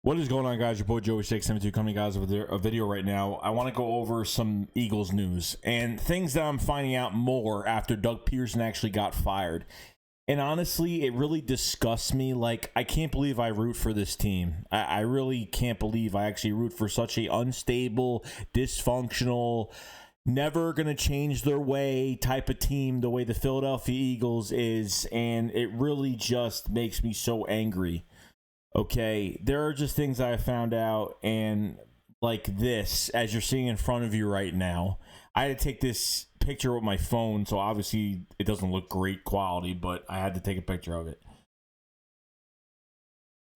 What is going on, guys? Your boy Joey672 coming, guys, with a video right now. I want to go over some Eagles news and things that I'm finding out more after Doug Peterson actually got fired. And honestly, it really disgusts me. Like, I can't believe I root for this team. I really can't believe I actually root for such a unstable, dysfunctional, never going to change their way type of team, the way the Philadelphia Eagles is. And it really just makes me so angry. Okay, there are just things I found out, and like this, as you're seeing in front of you right now, I had to take this picture with my phone, so obviously it doesn't look great quality, but I had to take a picture of it.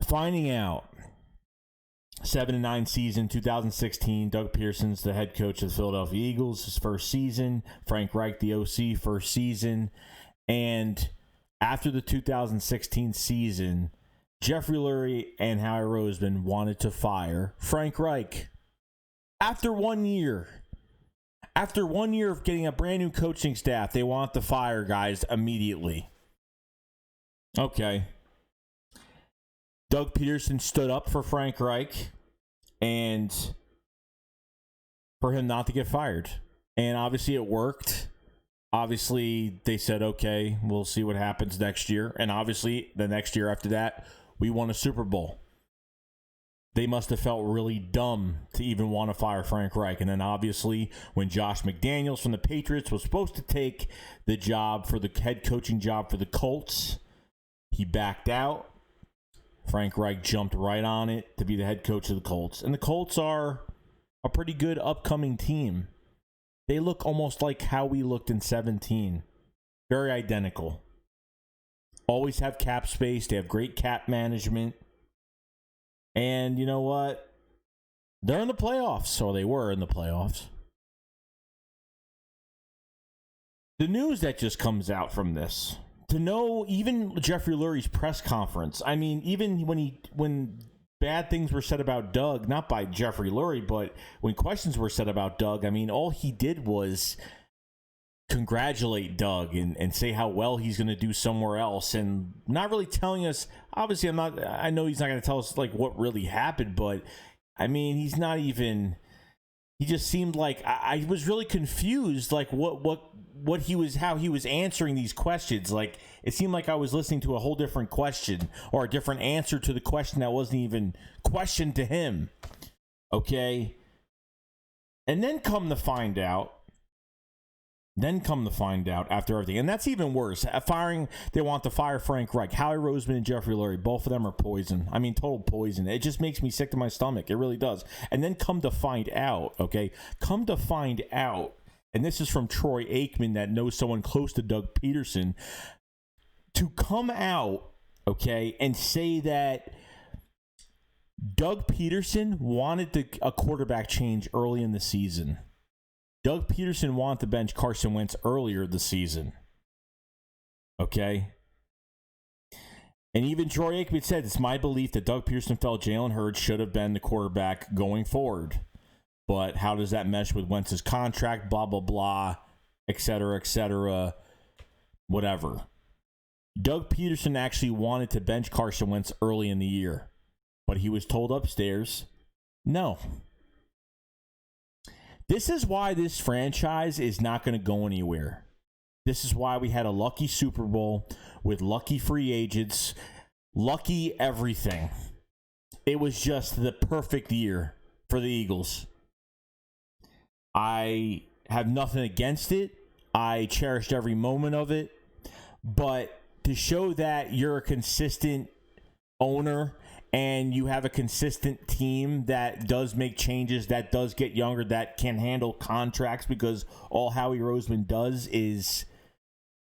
Finding out, 7-9 season, 2016, Doug Peterson's the head coach of the Philadelphia Eagles, his first season. Frank Reich, the OC, first season. And after the 2016 season, Jeffrey Lurie and Howie Roseman wanted to fire Frank Reich. After 1 year. After 1 year of getting a brand new coaching staff, they want to fire guys immediately. Okay. Doug Peterson stood up for Frank Reich and for him not to get fired. And obviously it worked. Obviously they said, okay, we'll see what happens next year. And obviously the next year after that, we won a Super Bowl. They must have felt really dumb to even want to fire Frank Reich. And then obviously when Josh McDaniels from the Patriots was supposed to take the job for the head coaching job for the Colts, he backed out. Frank Reich jumped right on it to be the head coach of the Colts. And the Colts are a pretty good upcoming team. They look almost like how we looked in 17. Very identical. Always have cap space. They have great cap management. And you know what? They're in the playoffs, or they were in the playoffs. The news that just comes out from this, to know even Jeffrey Lurie's press conference, I mean, even when bad things were said about Doug, not by Jeffrey Lurie, but when questions were said about Doug, I mean, all he did was congratulate Doug and say how well he's going to do somewhere else, and not really telling us. Obviously, I know he's not going to tell us like what really happened, but I mean, he's not even. He just seemed like I was really confused, like what he was, how he was answering these questions. Like it seemed like I was listening to a whole different question or a different answer to the question that wasn't even questioned to him. Okay, and then come to find out after everything, and that's even worse. They want to fire Frank Reich, Howie Roseman, and Jeffrey Lurie. Both of them are poison. I mean, total poison. It just makes me sick to my stomach. It really does. And then come to find out, and this is from Troy Aikman that knows someone close to Doug Peterson, to come out, okay, and say that Doug Peterson wanted a quarterback change early in the season. Doug Peterson wanted to bench Carson Wentz earlier this season. Okay? And even Troy Aikman said, it's my belief that Doug Peterson felt Jalen Hurts should have been the quarterback going forward. But how does that mesh with Wentz's contract? Blah, blah, blah, et cetera, whatever. Doug Peterson actually wanted to bench Carson Wentz early in the year. But he was told upstairs, no. This is why this franchise is not going to go anywhere. This is why we had a lucky Super Bowl with lucky free agents, lucky everything. It was just the perfect year for the Eagles. I have nothing against it. I cherished every moment of it. But to show that you're a consistent owner and you have a consistent team that does make changes, that does get younger, that can handle contracts, because all Howie Roseman does is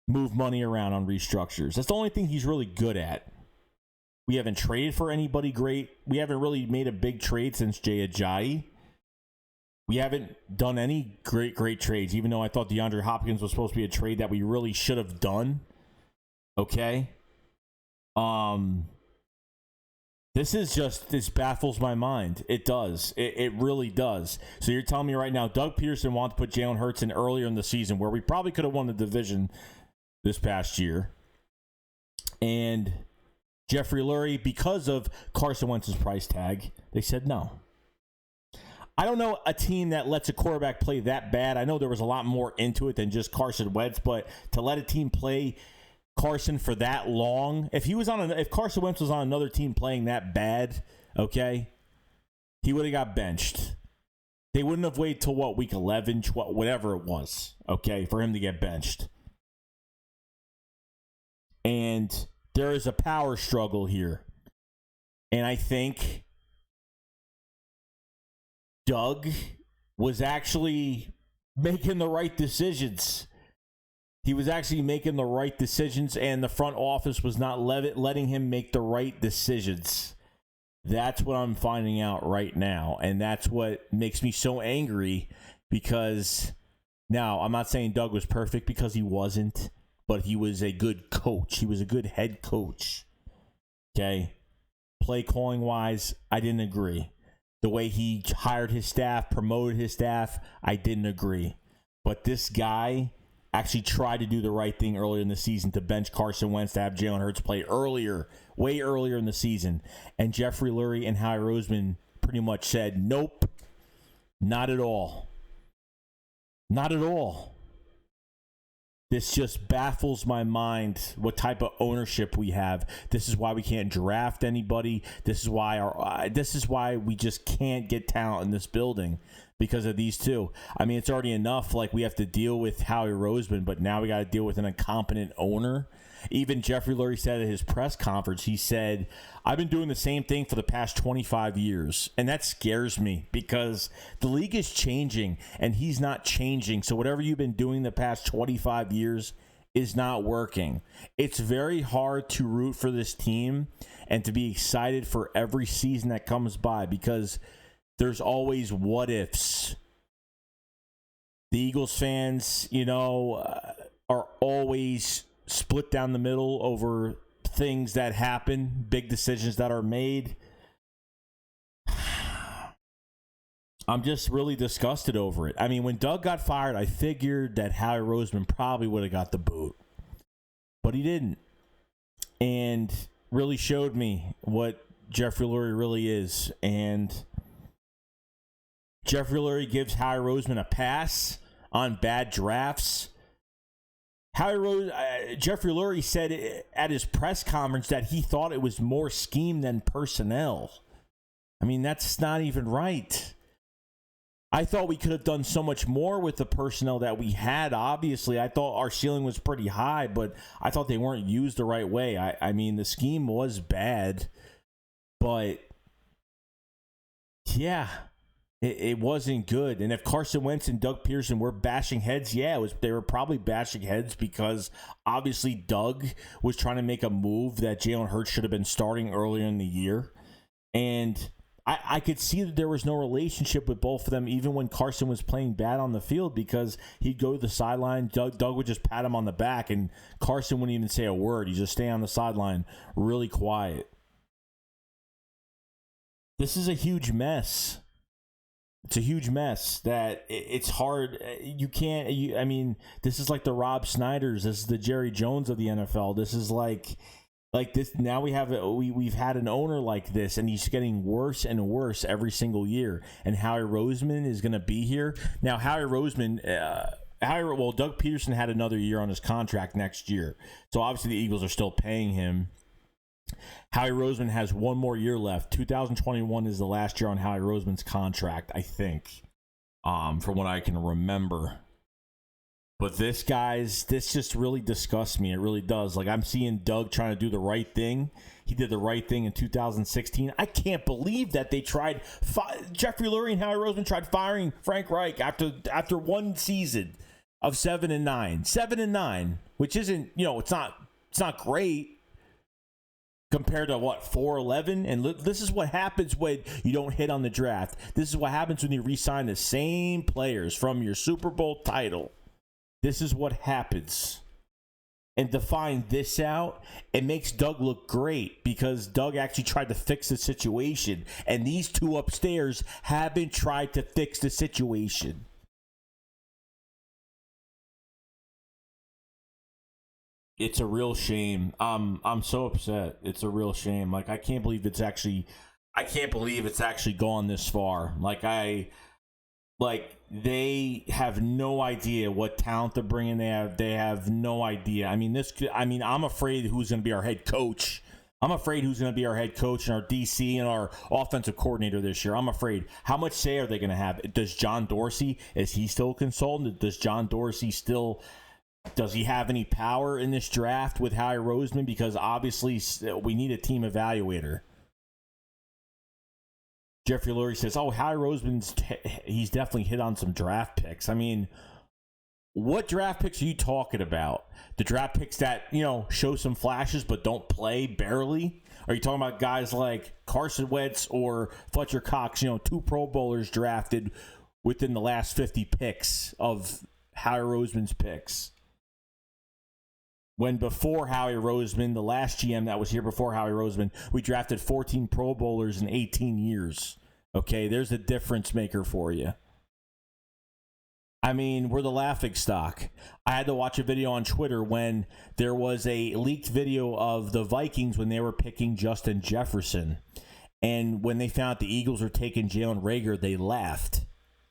move money around on restructures. That's the only thing he's really good at. We haven't traded for anybody great. We haven't really made a big trade since Jay Ajayi. We haven't done any great trades, even though I thought DeAndre Hopkins was supposed to be a trade that we really should have done. Okay? This baffles my mind. It does. It really does. So you're telling me right now, Doug Peterson wanted to put Jalen Hurts in earlier in the season, where we probably could have won the division this past year. And Jeffrey Lurie, because of Carson Wentz's price tag, they said no. I don't know a team that lets a quarterback play that bad. I know there was a lot more into it than just Carson Wentz, but to let a team play Carson for that long, if Carson Wentz was on another team playing that bad, okay, he would have got benched. They wouldn't have waited till week 11, 12, whatever it was, okay, for him to get benched. And there is a power struggle here. And I think Doug was actually making the right decisions. He was actually making the right decisions, and the front office was not letting him make the right decisions. That's what I'm finding out right now, and that's what makes me so angry, because now I'm not saying Doug was perfect, because he wasn't, but he was a good coach. He was a good head coach. Okay? Play calling wise, I didn't agree. The way he hired his staff, promoted his staff, I didn't agree. But this guy actually tried to do the right thing earlier in the season to bench Carson Wentz, to have Jalen Hurts play earlier, way earlier in the season. And Jeffrey Lurie and Howie Roseman pretty much said, nope, not at all. Not at all. This just baffles my mind what type of ownership we have. This is why we can't draft anybody. This is why we just can't get talent in this building, because of these two. I mean, it's already enough. Like, we have to deal with Howie Roseman, but now we got to deal with an incompetent owner. Even Jeffrey Lurie said at his press conference, he said, I've been doing the same thing for the past 25 years. And that scares me, because the league is changing and he's not changing. So whatever you've been doing the past 25 years is not working. It's very hard to root for this team and to be excited for every season that comes by, because there's always what ifs. The Eagles fans, are always split down the middle over things that happen, big decisions that are made. I'm just really disgusted over it. I mean, when Doug got fired, I figured that Howie Roseman probably would have got the boot, but he didn't. And really showed me what Jeffrey Lurie really is. And Jeffrey Lurie gives Howie Roseman a pass on bad drafts. Jeffrey Lurie said at his press conference that he thought it was more scheme than personnel. I mean, that's not even right. I thought we could have done so much more with the personnel that we had. Obviously, I thought our ceiling was pretty high, but I thought they weren't used the right way. I mean, the scheme was bad, but yeah, it wasn't good. And if Carson Wentz and Doug Peterson were bashing heads, they were probably bashing heads, because obviously Doug was trying to make a move that Jalen Hurts should have been starting earlier in the year. And I could see that there was no relationship with both of them, even when Carson was playing bad on the field, because he'd go to the sideline, Doug would just pat him on the back, and Carson wouldn't even say a word. He'd just stay on the sideline really quiet. This is a huge mess. It's a huge mess that it's hard. I mean, this is like the Rob Snyders. This is the Jerry Jones of the NFL. This is like this. Now we've had an owner like this, and he's getting worse and worse every single year. And Howie Roseman is going to be here. Now, Doug Peterson had another year on his contract next year. So obviously the Eagles are still paying him. Howie Roseman has one more year left. 2021 is the last year on Howie Roseman's contract, I think, from what I can remember. But this just really disgusts me. It really does. Like, I'm seeing Doug trying to do the right thing. He did the right thing in 2016. I can't believe that they tried. Jeffrey Lurie and Howie Roseman tried firing Frank Reich after one season of 7-9, 7-9, which isn't, it's not great. Compared to 4-11, and this is what happens when you don't hit on the draft. This is what happens when you re-sign the same players from your Super Bowl title. This is what happens. And to find this out, it makes Doug look great, because Doug actually tried to fix the situation, and these two upstairs haven't tried to fix the situation. It's a real shame. I'm so upset. It's a real shame. Like, I can't believe it's actually gone this far. They have no idea what talent they're bringing. They have no idea. I'm afraid who's going to be our head coach. I'm afraid who's going to be our head coach and our DC and our offensive coordinator this year. I'm afraid. How much say are they going to have? Does John Dorsey, is he still a consultant? Does he have any power in this draft with Howie Roseman? Because obviously we need a team evaluator. Jeffrey Lurie says, Howie Roseman's he's definitely hit on some draft picks. I mean, what draft picks are you talking about? The draft picks that, show some flashes but don't play barely? Are you talking about guys like Carson Wentz or Fletcher Cox, 2 Pro Bowlers drafted within the last 50 picks of Howie Roseman's picks? When before Howie Roseman, the last GM that was here before Howie Roseman, we drafted 14 Pro Bowlers in 18 years. Okay, there's a difference maker for you. We're the Laughingstock. I had to watch a video on Twitter when there was a leaked video of the Vikings when they were picking Justin Jefferson. And when they found out the Eagles were taking Jalen Reagor, they laughed.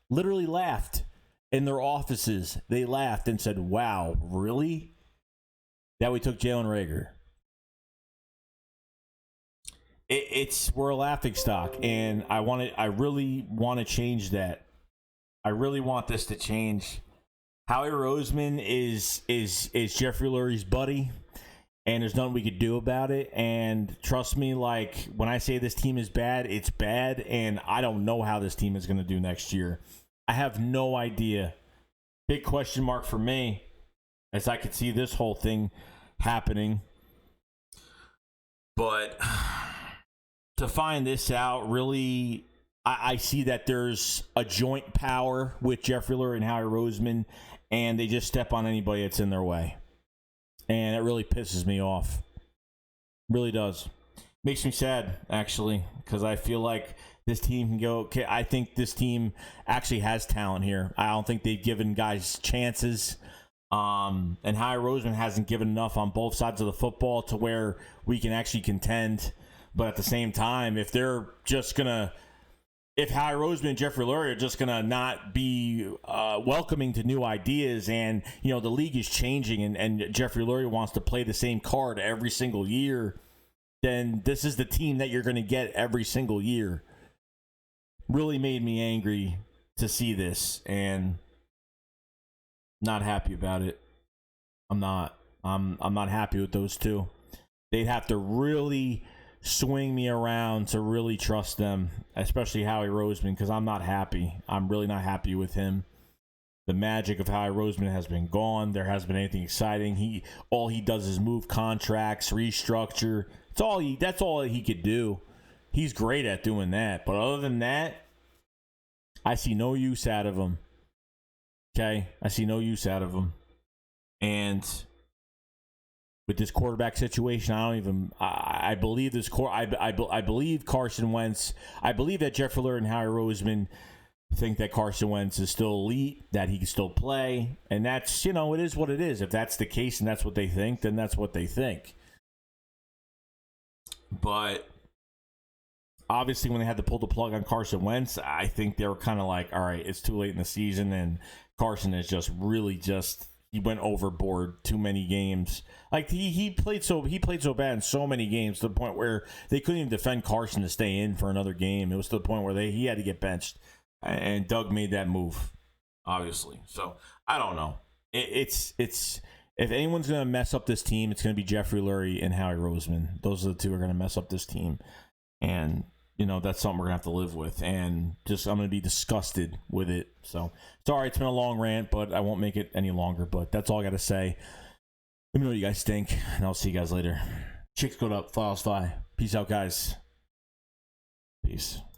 Literally laughed. In their offices, they laughed and said, wow, really? That we took Jalen Reagor. We're a Laughingstock, and I really want to change that. I really want this to change. Howie Roseman is Jeffrey Lurie's buddy, and there's nothing we could do about it. And trust me, when I say this team is bad, it's bad, and I don't know how this team is going to do next year. I have no idea. Big question mark for me, as I could see this whole thing happening. But to find this out, really, I see that there's a joint power with Jeffrey Lurie and Howie Roseman, and they just step on anybody that's in their way. And it really pisses me off. Really does. Makes me sad, actually, because I feel like this team can go. Okay, I think this team actually has talent here. I don't think they've given guys chances. And Howie Roseman hasn't given enough on both sides of the football to where we can actually contend. But at the same time, if Howie Roseman and Jeffrey Lurie are just going to not be welcoming to new ideas, and, the league is changing and Jeffrey Lurie wants to play the same card every single year, then this is the team that you're going to get every single year. Really made me angry to see this, and not happy about it. I'm not happy with those two. They'd have to really swing me around to really trust them, especially Howie Roseman, because I'm not happy. I'm really not happy with him. The magic of Howie Roseman has been gone. There hasn't been anything exciting. All he does is move contracts, restructure. That's all he could do. He's great at doing that. But other than that, I see no use out of him. Okay? I see no use out of him. And with this quarterback situation, I believe this I believe Carson Wentz. I believe that Jeffrey Lurie and Howie Roseman think that Carson Wentz is still elite, that he can still play, and that's, it is what it is. If that's the case and that's what they think, then that's what they think. But obviously, when they had to pull the plug on Carson Wentz, I think they were kind of like, all right, it's too late in the season, and Carson is he went overboard too many games. Like he played so bad in so many games to the point where they couldn't even defend Carson to stay in for another game. It was to the point where he had to get benched, and Doug made that move, obviously. So I don't know. It's if anyone's going to mess up this team, it's going to be Jeffrey Lurie and Howie Roseman. Those are the two who are going to mess up this team, and that's something we're going to have to live with, and I'm going to be disgusted with it. So, sorry, it's been a long rant, but I won't make it any longer, but that's all I got to say. Let me know you guys stink, and I'll see you guys later. Chicks go up, files fly. Peace out, guys. Peace.